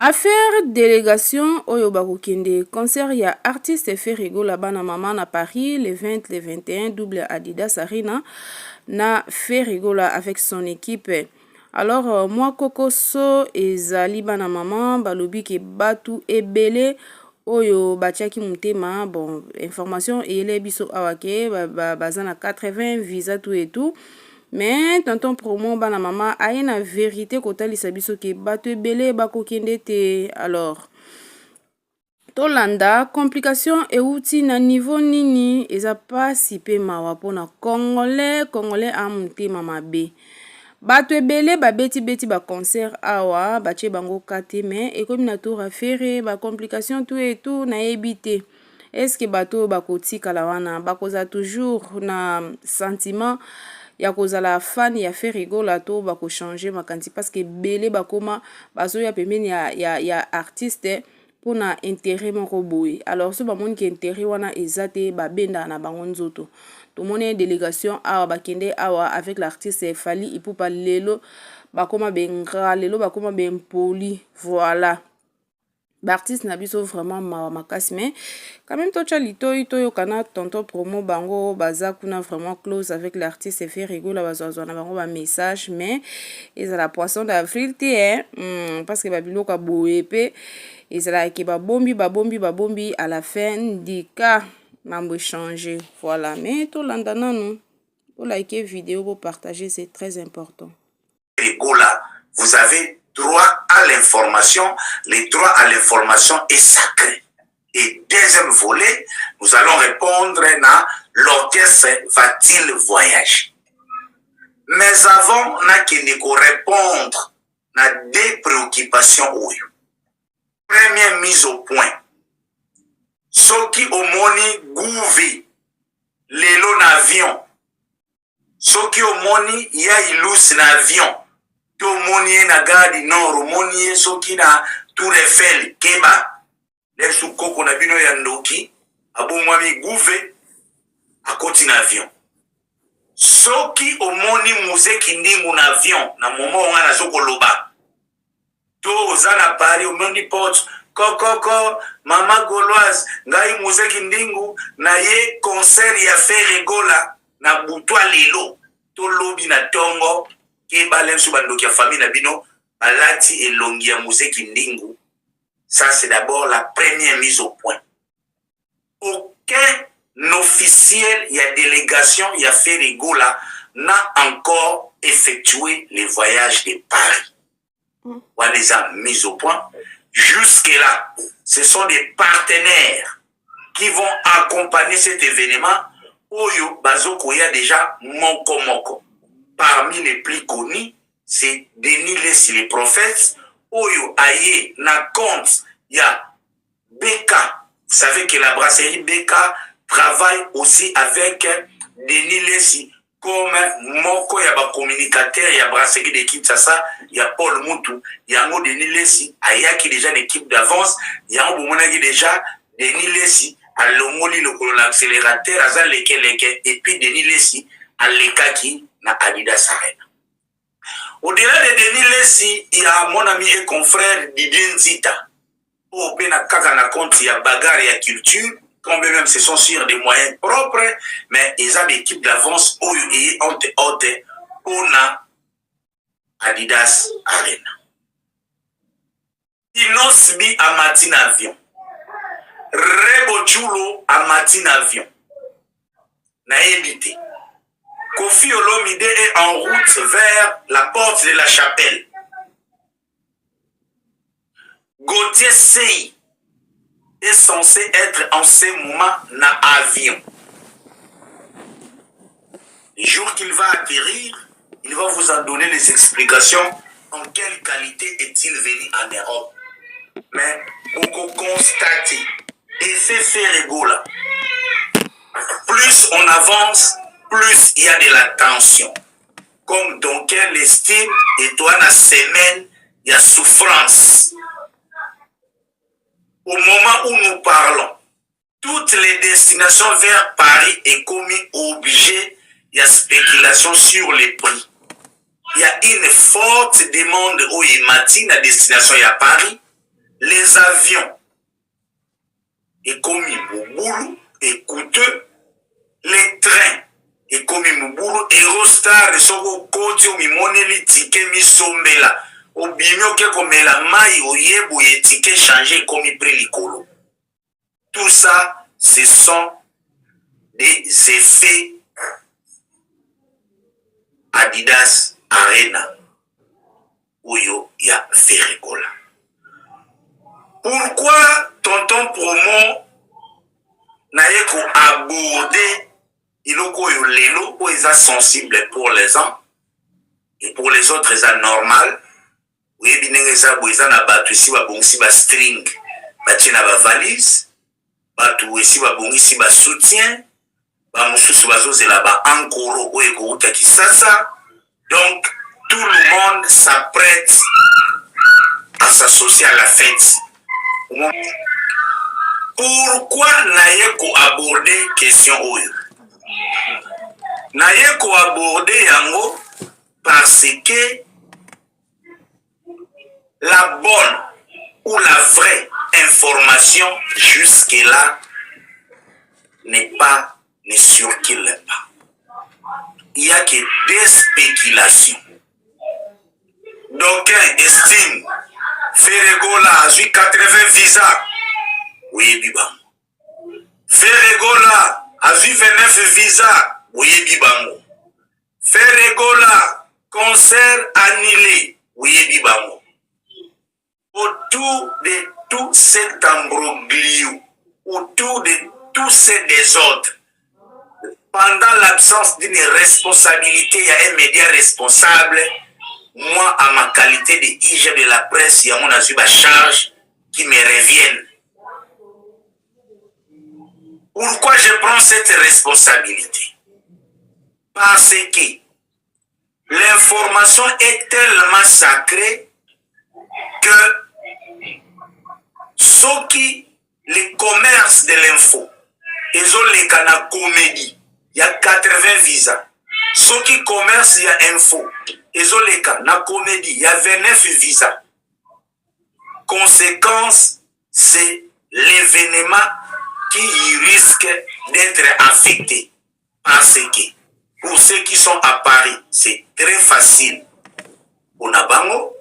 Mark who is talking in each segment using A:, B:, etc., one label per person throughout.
A: Affaire délégation oyo bakokende concert ya artiste Ferrigo la bana mama na Paris le 20 le 21 double Adidas Arena na Ferrigo la avec son équipe. Alors moi Kokoso ezali bana mama balobi ke batu ebele oyo batiaki mutema bon information ele biso awake baza na 80 visa tout et tout. Mais tonton promo bana mama aye na vérité kotalisa biso ke bato ebele bakokende te. Alors tolanda complication euti na niveau nini eza pasi pe mawa mpona congolais amutema mabe. Bato ebele babeti ba concert awa batie bango kate mais ekomi na tour affaire ba complication tout et tout na ebite. Est-ce que bato bakotikala wana bakoza toujours na sentiment ya kozala fan ya Ferrigo la to bako changer makanti parce que belé bakoma bazo ya pembeni ya artiste pona intérêt moko boye. Alors so bamoni ki intérêt wana ezate babenda na bango nzoto. To moni délégation awa bakende awa avec l'artiste Fally Ipupa lelo bakoma bengra lelo bakoma bempoli voilà. L'artiste na biso vraiment makasi mais quand même tocha litoi toyo kana tonton promo bango baza kuna vraiment close avec l'artiste Ferrigo la bazwa na bango ba message mais ezala poisson d'avril te parce que babiloko boye pe ezala ke babombi à la fin du cas mambo changer voilà mais to landa nanu pour liker vidéo pour partager c'est très important.
B: Ferrigo là vous avez droit à l'information. Le droit à l'information est sacré. Et deuxième volet, nous allons répondre à l'orchestre va-t-il voyager. Mais avant, n'a qu'à répondre à des préoccupations. Première mise au point. Ceux qui ont moni gouvi, les lots d'avion. Ceux qui ont moni ya ilus d'avion. To moni na gadi nord moni soki na Tour Eiffel keba le sukoko na bino ya ndoki abomwami gouve akoti na avion soki omoni musée kindingu na avion na momo nga na zokoloba to oza na Paris omoni porte kokoko mama gauloise ngai musée kindingu na ye concert ya Ferrigo la na butwa lelo to lobi na tongo ça c'est d'abord la première mise au point. Aucun officiel, il y a délégation, il y a Ferrigo là, n'a encore effectué les voyages de Paris. On les a mis au point. Jusque-là, ce sont des partenaires qui vont accompagner cet événement. Oyo Bazoko, il y a déjà Moko. Parmi les plus connus, c'est Denis Lessi, les prophètes. Oyo Aye, na compte, il y a Beka. Vous savez que la brasserie Beka travaille aussi avec Denis Lessi. Comme Moko, il y a communicateur, il y a brasserie d'équipe, ça, il y a Paul Moutou, il y a Denis Lessi, Aya qui est déjà l'équipe d'avance, il y a déjà Denis Lessi, à l'omoli, le accélérateur, à leke, et puis Denis Lessi, à l'ekaki, na Adidas Arena. Au-delà de Denis Lessi, il y a mon ami et confrère Didier Nzita. Au Pena Kaka na compte, il y a bagarre et culture, quand même ce sont sur des moyens propres, mais ils ont l'équipe d'avance où ils ont on a Adidas Arena. Inosbi à Martin Avion. Rebo Chulo à Martin Avion. Na évité. Kofi Olomide est en route vers la porte de la chapelle. Gauthier Sey est censé être en ce moment dans l'avion. Le jour qu'il va atterrir, il va vous en donner les explications en quelle qualité est-il venu en Europe. Mais pour constater, effet Ferrigo là, plus on avance, plus il y a de la tension. Comme dans quel estime, et toi, dans la semaine, il y a souffrance. Au moment où nous parlons, toutes les destinations vers Paris est commis objet, il y a spéculation sur les prix. Il y a une forte demande au Imati, la destination à Paris, les avions et comme Mouboulou et coûteux, les trains et comme Mouboulou, Eurostar et Soko Koti ou Mimoneli ticket mi sombela ou bimio ke komela mai ou yebo et ticket changé comme prix likolo. Tout ça, ce sont des effets Adidas Arena où il y a Ferregola. Pourquoi tonton promo n'a yeko aborder iloko yo lelo où ils sont sensibles pour les uns et pour les autres ils sont normal. Oui, binenge za boza na batu ici ba bongisi ba string, ba tina ba valise, batu ici ba bongisi ba soutien, ba mususu bazozela ba ankoro o ekouta kisasa. Donc tout le monde s'apprête à s'associer à la fête. Pourquoi naïeko aborder question oyo? Naïeko aborder yango parce que la bonne ou la vraie information jusque-là ne circule pas. Il n'y a que des spéculations. D'aucuns estiment Ferregola a 80 visas. Oui, bibango. Ferregola a 29 visas. Oui, bibango. Ferregola, concert annulé. Oui, bibango. Autour de tout cet imbroglio, autour de tous ces désordres, pendant l'absence d'une responsabilité, il y a un média responsable. Moi, à ma qualité de IG de la presse, il y a mon azur charge qui me reviennent. Pourquoi je prends cette responsabilité? Parce que l'information est tellement sacrée que ceux qui les commerces de l'info, ils ont les canaux comédie, il y a 80 visas. Ceux qui commercent, il y a info, ils ont les canaux comédie, il y a 29 visas. Conséquence, c'est l'événement qui risque d'être affecté. Parce que pour ceux qui sont à Paris, c'est très facile. On a bango,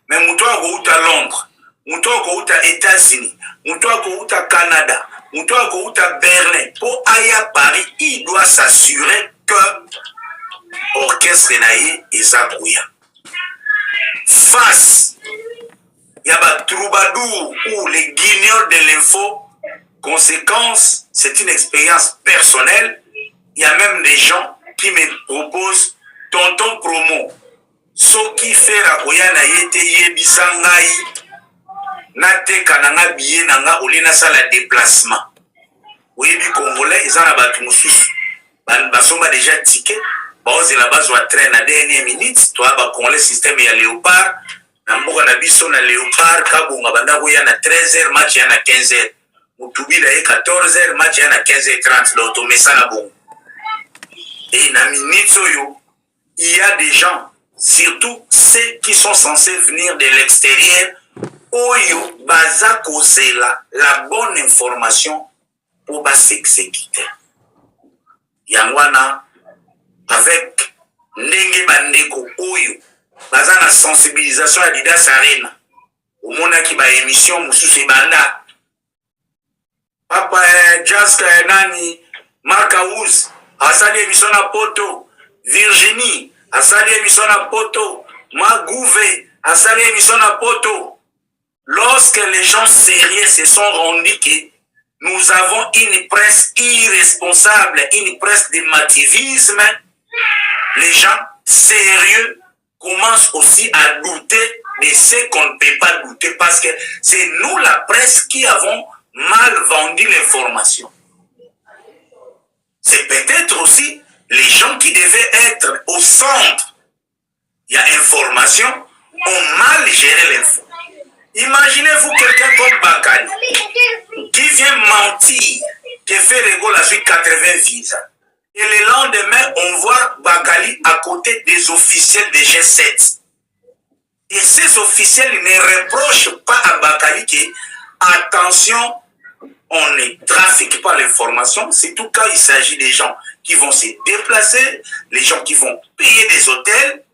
B: mais moutoua ko à Londres, moutoua ko à États-Unis, moutoua ko à Canada, moutoua ko à Berlin. Pour aller à Paris, il doit s'assurer que l'orchestre naïe est abouya. Face, il y a des troubadours ou les guignols de l'info. Conséquence, c'est une expérience personnelle. Il y a même des gens qui me proposent tonton promo. Ce qui fait la koyana yete yebisangai nate kananga biye nanga olina sala déplacement. Oui, bi congolais ils en a battu mususu. Basomba déjà ticket. Baoze la base wa train à dernière minute. Toi ba congolais système ya Léopard. Namboka na biso na Léopard kabunga banda koya na 13h match ya na 15h. Mutubila est 14h, match à 15h30, l'automessa bon. Et na minute il y a des gens, surtout ceux qui sont censés venir de l'extérieur, oyo baza causer la bonne information pour s'exécuter. Yangwana avec ndenge bandeko oyo baza na sensibilisation à Adidas Arena. Au monde qui ba émission mususu banda. Papa Jazz Nani, Marc Aouz, Asali émission à Poto, Virginie, Asali émission à Poto, Magouvé, Asali émission à Poto. Lorsque les gens sérieux se sont rendus que nous avons une presse irresponsable, une presse de mativisme, les gens sérieux commencent aussi à douter de ce qu'on ne peut pas douter parce que c'est nous la presse qui avons mal vendu l'information. C'est peut-être aussi les gens qui devaient être au centre. Il y a information, ont mal géré l'info. Imaginez-vous quelqu'un comme Bakali qui vient mentir, qui fait Ferregola a 80 visas. Et le lendemain, on voit Bakali à côté des officiels de G7. Et ces officiels ne reprochent pas à Bakali dit que attention, on ne trafique pas l'information, c'est tout cas il s'agit des gens qui vont se déplacer, les gens qui vont payer des hôtels.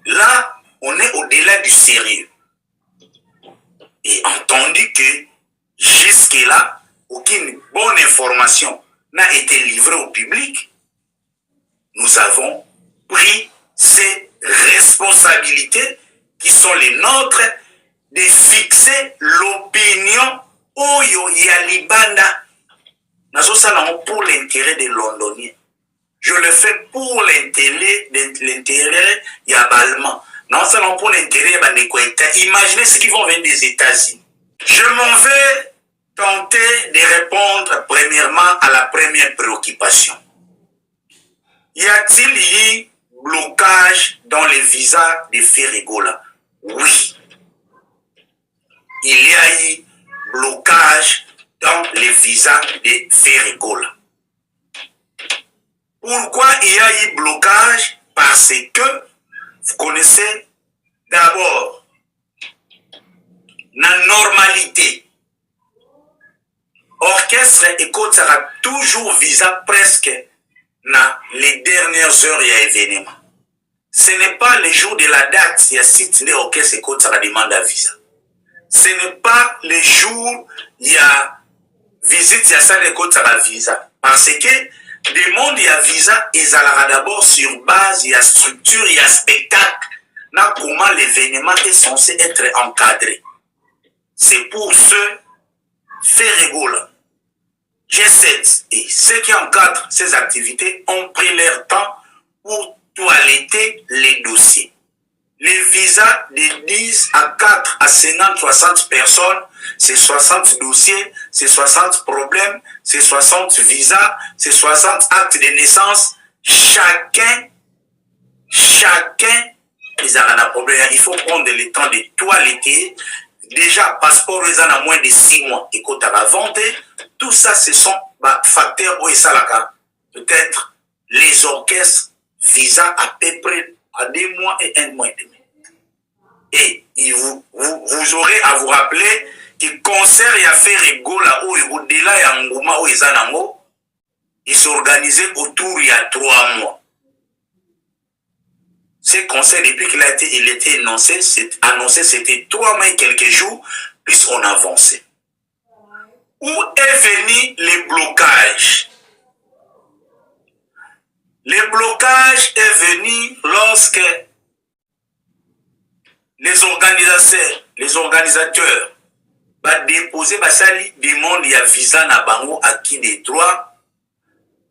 B: Là, on est au-delà du sérieux. Et entendu que jusque-là, aucune bonne information n'a été livrée au public, nous avons pris ces responsabilités qui sont les nôtres de fixer l'opinion oyo ya libanda. Pour l'intérêt des Londoniens. Je le fais pour l'intérêt ya Balman. Non seulement pour l'intérêt des Imaginez ce qu'ils vont venir des États-Unis. Je m'en vais tenter de répondre premièrement à la première préoccupation. Y a-t-il eu blocage dans les visas de Ferregola? Oui. Il y a eu blocage dans les visas de Ferregola. Pourquoi il y a eu blocage? Parce que, vous connaissez, d'abord, la normalité. Orchestre écoute sera toujours visa presque dans les dernières heures et événements. Ce n'est pas le jour de la date, il y a site de orchestre écoute sera demande à visa. Ce n'est pas le jour il y a visite, il y a ça écoute sera visa. Parce que demande il y a visa, ils allaient d'abord sur base, il y a structure, il y a spectacle, là comment l'événement est censé être encadré. C'est pour ce Ferregola, G7 et ceux qui encadrent ces activités ont pris leur temps pour toiletter les dossiers. Les visas de 10 à 4 à 50, 60 personnes, c'est 60 dossiers, c'est 60 problèmes, c'est 60 visas, c'est 60 actes de naissance. Chacun, ils en ont un problème. Il faut prendre le temps de toiletter. Déjà, passeport, ils en ont moins de 6 mois. Et quand tu as vente, tout ça, ce sont facteurs où ils sont là. Peut-être les orchestres, visa à peu près à 2 mois et 1 mois et demi. Et vous aurez à vous rappeler que concert et affaire Ferregola au-delà ya Ngoma ou Izanango, il s'organisait autour il y a 3 mois. Ce concert, depuis qu'il était annoncé, c'était 3 mois et quelques jours, puis on avançait. Où est venu les blocages? Le blocage est venu lorsque les organisateurs déposer basali demande ya visa na bango acquis des droits,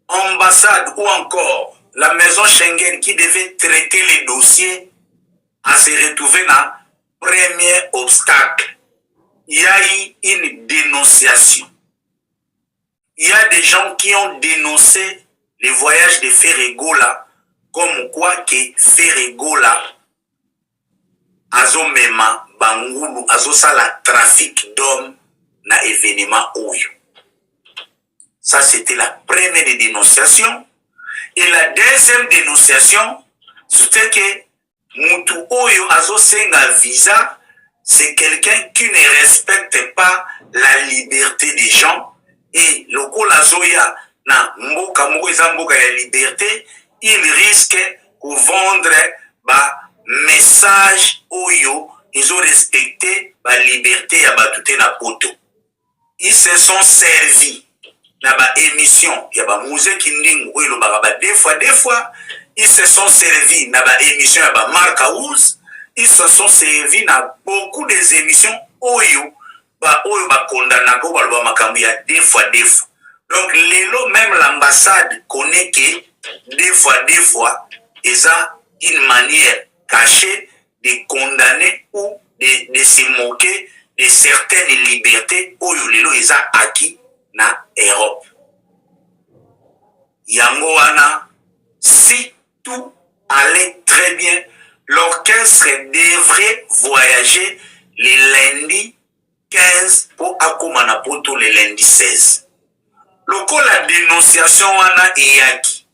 B: ambassade ou encore la maison Schengen qui devait traiter les dossiers à se retrouver dans premier obstacle. Il y a eu une dénonciation. Il y a des gens qui ont dénoncé les voyages de Ferregola comme quoi que Ferregola azomema bangulu azosala trafic d'hommes na événement oyo. Ça c'était la première dénonciation. Et la deuxième dénonciation, c'était que mutu oyo azosenga visa, c'est quelqu'un qui ne respecte pas la liberté des gens. Et lokola zoya na mboka moko eza mboka ya liberté, il risque de vendre message oyo, ils ont respecté la liberté ya batute na poto. Ils se sont servis na ba émission ya ba musée kindingu oyo ba des fois ils se sont servis na ba émission ya ba Mark House, ils se sont servis na beaucoup des émissions oyo ba condamna ko ba makambi ya des fois. Donc lelo même l'ambassade connaît que des fois ils ont une manière cachée de condamner ou de se moquer de certaines libertés oyo lelo ils ont acquis na Europe. Yango wana, si tout allait très bien, l'orchestre devrait voyager le lundi 15 pour Akumana Poto le lundi 16. Loko la dénonciation wana eyaki,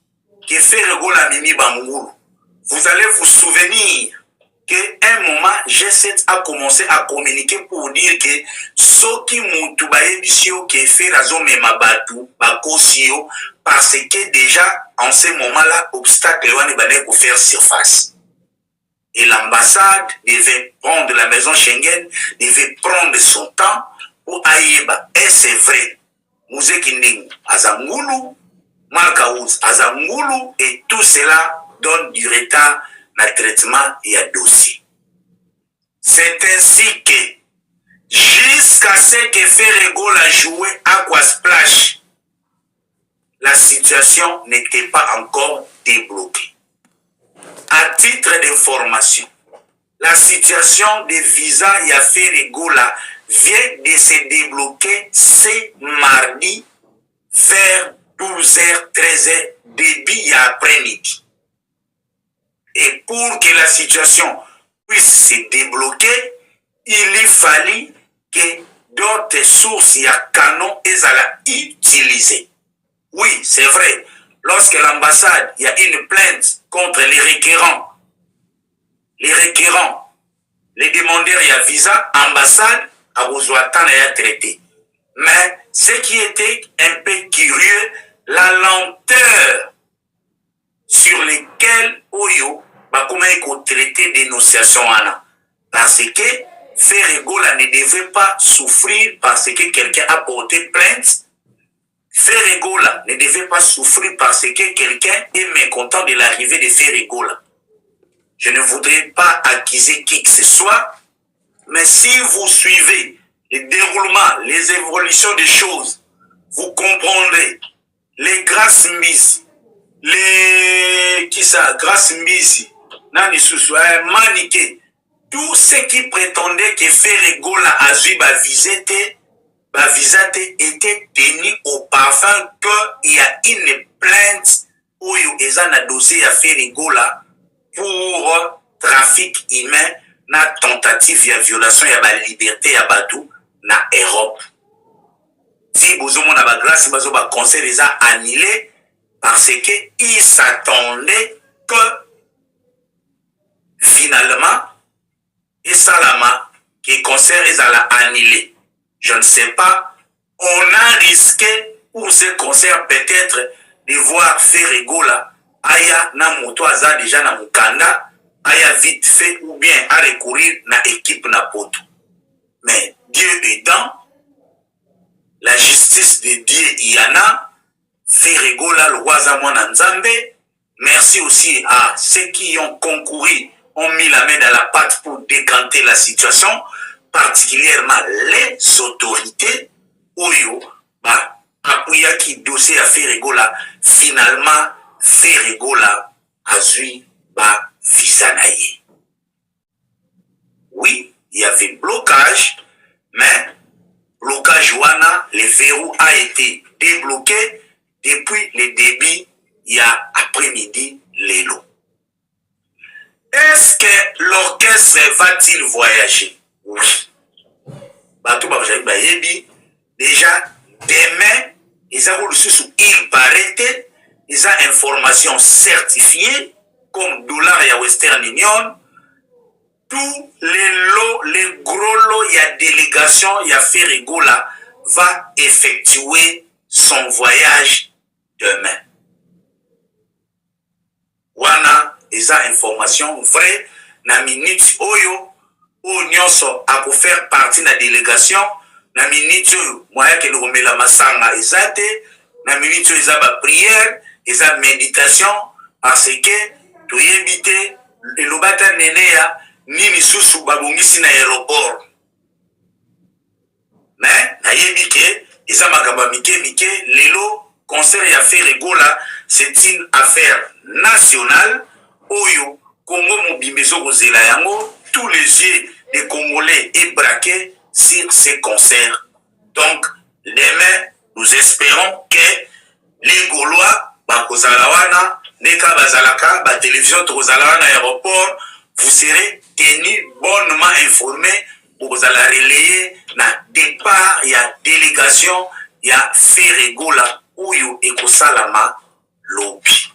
B: que Ferregola mimi bangulu. Vous allez vous souvenir qu'à un moment, G7 a commencé à communiquer pour dire que ceux qui m'ont tout qui fait la zone Mabatu, Bakosio, parce que déjà, en ce moment-là, obstacle pour faire surface. Et l'ambassade devait prendre, la maison Schengen devait prendre son temps pour Aïeba. Et c'est vrai. Mouzé Kinding, Azangulu, Markaouz, Azangulu, et tout cela donne du retard dans le traitement et à dossier. C'est ainsi que, jusqu'à ce que Ferrego a joué Aquasplash, la situation n'était pas encore débloquée. À titre d'information, la situation des visas Yafé Regola vient de se débloquer ce mardi vers 12h, 13h, début après-midi. Et pour que la situation puisse se débloquer, il fallu que d'autres sources y a canon et à la utiliser. Oui, c'est vrai. Lorsque l'ambassade, il y a une plainte contre les requérants, les demandeurs, il y a visa, ambassade, à Ozoatan et à traité. Mais ce qui était un peu curieux, la lenteur sur lesquelles Oyo, comment il traité dénonciation. Parce que Ferregola ne devait pas souffrir parce que quelqu'un a porté plainte. Ferregola ne devait pas souffrir parce que quelqu'un est mécontent de l'arrivée de Ferregola. Je ne voudrais pas accuser qui que ce soit, mais si vous suivez le déroulement, les évolutions des choses, vous comprendrez les grâces mises, grâces mises, maniqué, tout ce qui prétendait que Ferregola a vu visate était tenu au parfum qu'il y a une plainte où il y a un dossier à Ferregola pour trafic humain, na tentative de violation de la liberté à Badou na Europe. Si vous avez la grâce, vous avez conseil les a annulé parce qu'il s'attendait que finalement, et Salama, qui concert les a annulé. Je ne sais pas, on a risqué pour ce concert peut-être de voir Ferregola aya na moto aza déjà na mukanda aya vite fait ou bien à recourir na équipe na poto. Mais Dieu aidant, la justice de Dieu y en a, Ferregola le roi mwana nzambe. Merci aussi à ceux qui ont concouru, ont mis la main dans la pâte pour décanter la situation, particulièrement les autorités Oyo, appuyé qui dossier à Ferregola, finalement Ferregola a eu Visanaye. Oui, il y avait blocage, mais blocage wana, le verrou a été débloqué depuis le début, il y a après-midi, l'élo. Est-ce que l'orchestre va-t-il voyager? Oui. Déjà, demain, ils ont reçu il paraît, ils ont information certifiée, comme dollar et Western Union, tous les lots, les gros lots, il y a délégation, il y a Ferregola, va effectuer son voyage demain. Wana, ils ont information vraie, na minute oyo, ou nyonso a pour faire partie de la délégation, na minute oyo, moyen que nous remet la masanga ezate, na minute oyo, ils ont prière, ils ont méditation, parce que, tu y invité, le lobata nenea, nini susu babongisi na aéroport. Mais, na yebike, ils ont makamba mike, lelo, concert ya Ferregola, c'est une affaire nationale, oyo, Congo Mobimbezo Rosela Yango, tous les yeux des Congolais est braqué sur ces concerts. Donc, demain, nous espérons que les Gaulois, Bakozalawana, Neka Bazalaka, la télévision Trozalawana aéroport, vous serez tenus bonnement informés pour vous aller relayer na départ, il y a délégation, il y a Ferregola, Oyo et Kosalama, Lobi.